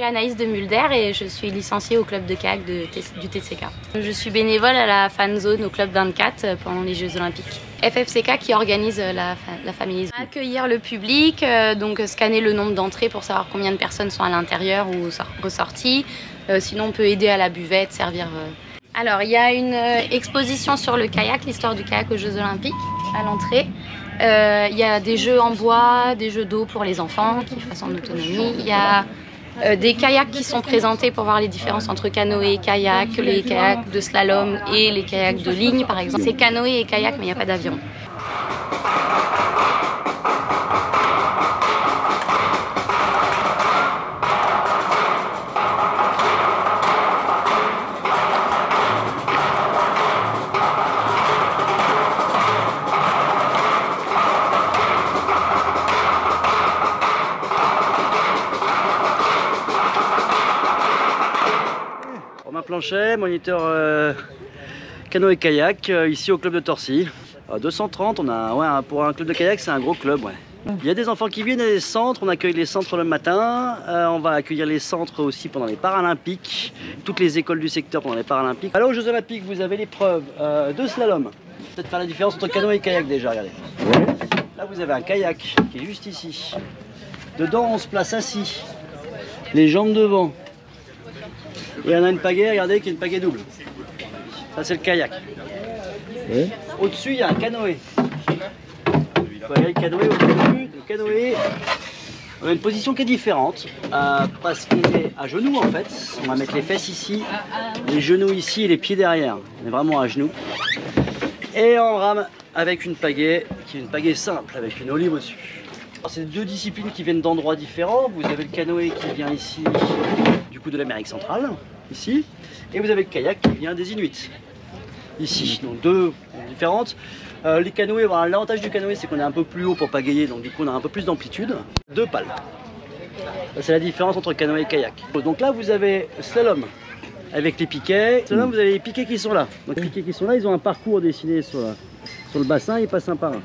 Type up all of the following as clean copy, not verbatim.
Anaïs de Mulder et je suis licenciée au club de kayak du TCK. Je suis bénévole à la fan zone au club 24 pendant les Jeux Olympiques. FFCK qui organise la Family Zone. Accueillir le public, donc scanner le nombre d'entrées pour savoir combien de personnes sont à l'intérieur ou ressorties. Sinon on peut aider à la buvette, servir. Alors il y a une exposition sur le kayak, l'histoire du kayak aux Jeux Olympiques à l'entrée. Il y a des jeux en bois, des jeux d'eau pour les enfants qui fassent en autonomie. Il y a des kayaks qui sont présentés pour voir les différences entre canoë et kayak, les kayaks de slalom et les kayaks de ligne par exemple. C'est canoë et kayak mais il n'y a pas d'aviron. Planchet, moniteur canoë et kayak ici au club de Torcy. 230, on a, pour un club de kayak c'est un gros club. Ouais. Il y a des enfants qui viennent à des centres, on accueille les centres le matin, on va accueillir les centres aussi pendant les Paralympiques, toutes les écoles du secteur pendant les Paralympiques. Alors aux Jeux Olympiques vous avez l'épreuve de slalom. Peut-être faire la différence entre canoë et kayak déjà, regardez. Là vous avez un kayak qui est juste ici. Dedans on se place assis, les jambes devant. Et on a une pagaie, regardez, qui est une pagaie double. Ça, c'est le kayak. Ouais. Au-dessus, il y a un canoë. Vous voyez le canoë au-dessus. Le canoë, on a une position qui est différente parce qu'il est à genoux en fait. On va mettre les fesses ici, les genoux ici et les pieds derrière. On est vraiment à genoux. Et on rame avec une pagaie qui est une pagaie simple avec une olive au-dessus. C'est deux disciplines qui viennent d'endroits différents. Vous avez le canoë qui vient ici du coup de l'Amérique centrale, ici, et vous avez le kayak qui vient des Inuits, ici. Donc deux différentes. Les canoës, l'avantage du canoë c'est qu'on est un peu plus haut pour pagayer, donc du coup on a un peu plus d'amplitude. Deux pales. C'est la différence entre canoë et kayak. Donc là vous avez slalom avec les piquets. Slalom vous avez les piquets qui sont là. Donc les piquets qui sont là, ils ont un parcours dessiné sur le bassin, ils passent un par un.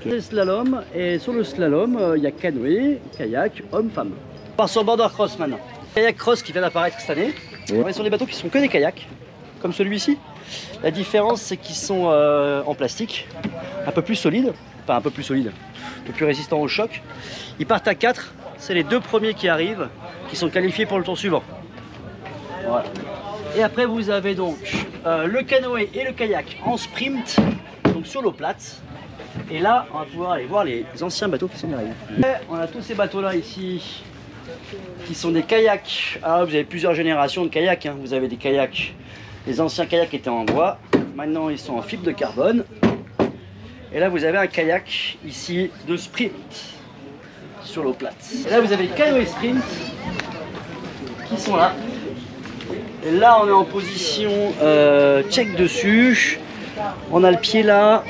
Okay. Slalom, et sur le slalom, il y a canoë, kayak, homme-femme. On part sur border cross maintenant. Kayak cross qui vient d'apparaître cette année. Ouais. On est sur des bateaux qui sont que des kayaks, comme celui-ci. La différence, c'est qu'ils sont en plastique, un peu plus solides, enfin un peu plus solides, un peu plus résistants au choc. Ils partent à 4, c'est les deux premiers qui arrivent, qui sont qualifiés pour le tour suivant. Voilà. Et après, vous avez donc le canoë et le kayak en sprint, donc sur l'eau plate. Et là, on va pouvoir aller voir les anciens bateaux qui sont derrière. On a tous ces bateaux-là ici, qui sont des kayaks. Alors vous avez plusieurs générations de kayaks. Hein. Vous avez des kayaks, les anciens kayaks étaient en bois. Maintenant, ils sont en fibre de carbone. Et là, vous avez un kayak ici de sprint sur l'eau plate. Et là, vous avez les canoës sprint qui sont là. Et là, on est en position check dessus. On a le pied là.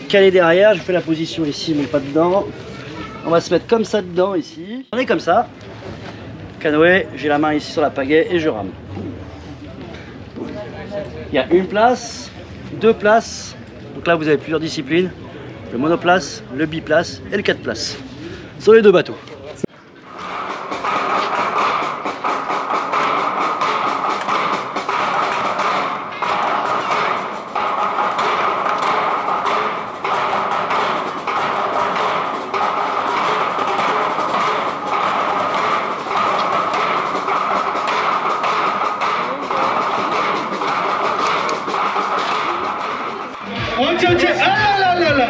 Calé derrière, je fais la position ici mais pas dedans. On va se mettre comme ça dedans ici. On est comme ça. Canoë, j'ai la main ici sur la pagaie et je rame. Il y a une place, deux places. Donc là vous avez plusieurs disciplines. Le monoplace, le biplace et le 4 places. Sur les deux bateaux. Ah là là là.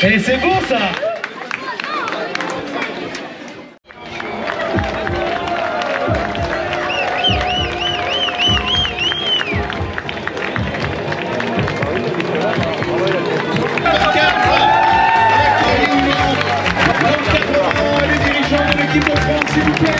Et c'est bon ça. Les dirigeants de l'équipe de France, s'il vous plaît.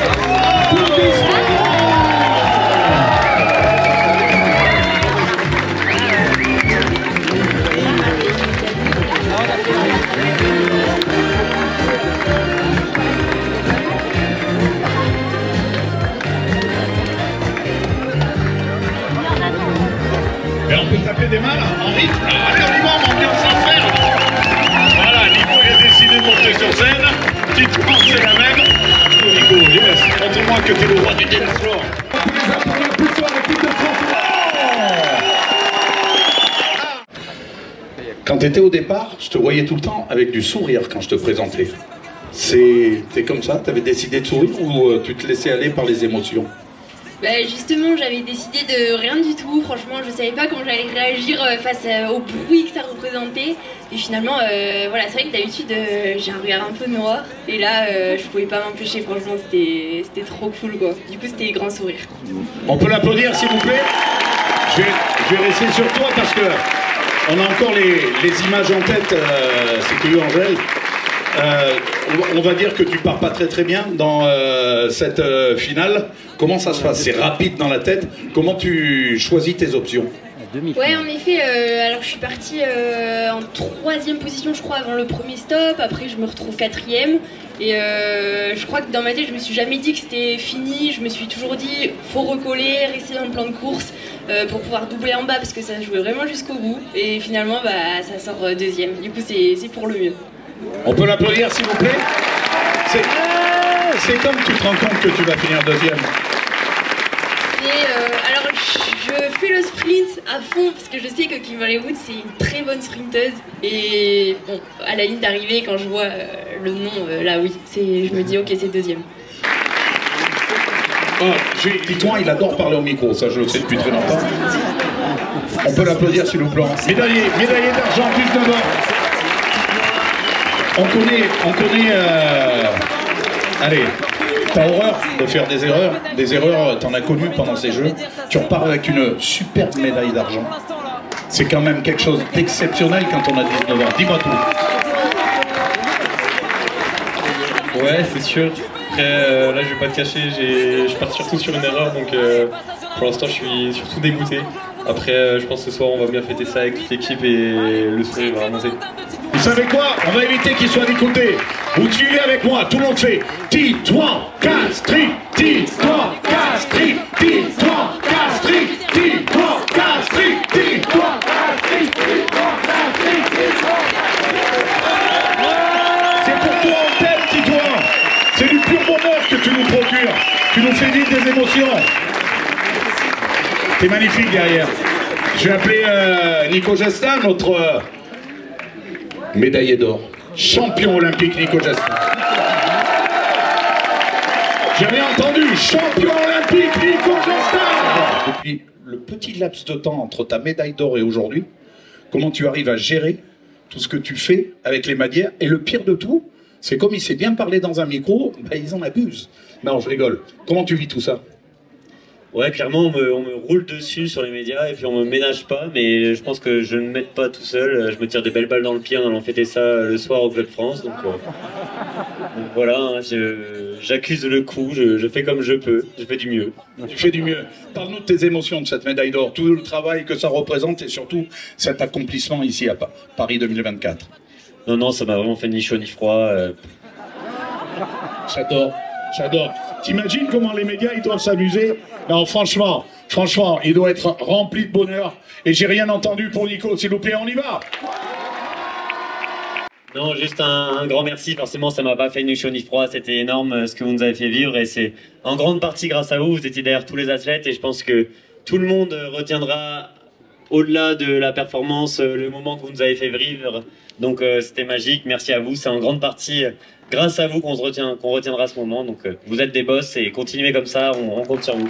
Et on peut taper des mains là, en rythme. Allez, on y va, on va bien s'en faire. que tu es le roi du dance floor. Quand tu étais au départ, je te voyais tout le temps avec du sourire quand je te présentais. T'es comme ça, tu avais décidé de sourire ou tu te laissais aller par les émotions? Bah justement, j'avais décidé de rien du tout. Franchement, je savais pas comment j'allais réagir face au bruit que ça représentait. Et finalement, voilà, c'est vrai que d'habitude, j'ai un regard un peu noir. Et là, je pouvais pas m'empêcher. Franchement, c'était trop cool, quoi. Du coup, c'était grand sourire. On peut l'applaudir, s'il vous plaît. Je vais rester sur toi parce que on a encore les images en tête. C'était Angèle. On va dire que tu pars pas très bien dans cette finale. Comment ça se passe? C'est rapide dans la tête. Comment tu choisis tes options? Ouais, en effet, alors je suis partie en 3e position, je crois, avant le premier stop. Après, je me retrouve 4e. Et je crois que dans ma tête, je me suis jamais dit que c'était fini. Je me suis toujours dit, faut recoller, rester dans le plan de course pour pouvoir doubler en bas parce que ça jouait vraiment jusqu'au bout. Et finalement, bah, ça sort 2e. Du coup, c'est pour le mieux. On peut l'applaudir, s'il vous plaît. C'est comme tu te rends compte que tu vas finir 2e. Alors, je fais le sprint à fond parce que je sais que Kimberly Woods c'est une très bonne sprinteuse. Et bon, à la ligne d'arrivée, quand je vois le nom, là oui, je me dis ok, c'est 2e. Oh, dis-toi, il adore parler au micro, ça je le sais depuis très longtemps. On peut l'applaudir, s'il vous plaît. Médaillé d'argent, plus de d'or. On connaît. Allez, t'as horreur de faire des erreurs. Des erreurs, t'en as connu pendant ces jeux. Tu repars avec une superbe médaille d'argent. C'est quand même quelque chose d'exceptionnel quand on a 19 ans. Dis-moi tout. Ouais, c'est sûr. Après, là, je vais pas te cacher, je pars surtout sur une erreur, donc pour l'instant, je suis surtout dégoûté. Après, je pense que ce soir, on va bien fêter ça avec toute l'équipe et le sourire va remonter. Vous savez quoi? On va éviter qu'il soit dégoûté. Vous suivez avec moi, tout le monde fait Titouan Castries, Titouan Castries, Titouan Castries, Titouan Castries, Titouan Castries, Titouan Castries, Titouan. C'est pour toi on t'aime, Titouan. C'est du pur bonheur que tu nous procures. Tu nous fais vivre des émotions. T'es magnifique derrière. Je vais appeler Nico Gestin, notre médaillé d'or. Champion olympique Nico Gestin. J'avais entendu, champion olympique Nico Gestin. Depuis le petit laps de temps entre ta médaille d'or et aujourd'hui, comment tu arrives à gérer tout ce que tu fais avec les manières? Et le pire de tout, c'est comme il s'est bien parlé dans un micro, ben ils en abusent. Non, je rigole. Comment tu vis tout ça? Ouais, clairement, on me roule dessus sur les médias et puis on me ménage pas, mais je pense que je ne m'aide pas tout seul. Je me tire des belles balles dans le pied en allant fêter ça le soir au Club France. Donc voilà, hein, j'accuse le coup, je fais comme je peux, je fais du mieux. Tu fais du mieux. Parle-nous de tes émotions de cette médaille d'or, tout le travail que ça représente et surtout cet accomplissement ici à Paris 2024. Non, ça m'a vraiment fait ni chaud ni froid. J'adore. T'imagines comment les médias ils doivent s'amuser? Non, franchement, il doit être rempli de bonheur. Et j'ai rien entendu pour Nico, s'il vous plaît, on y va. Non, juste un grand merci. Forcément, ça m'a pas fait ni chaud ni froid. C'était énorme ce que vous nous avez fait vivre et c'est en grande partie grâce à vous. Vous étiez derrière tous les athlètes et je pense que tout le monde retiendra au-delà de la performance le moment que vous nous avez fait vivre. Donc c'était magique. Merci à vous. C'est en grande partie grâce à vous qu'on retiendra ce moment. Donc vous êtes des boss et continuez comme ça. On compte sur vous.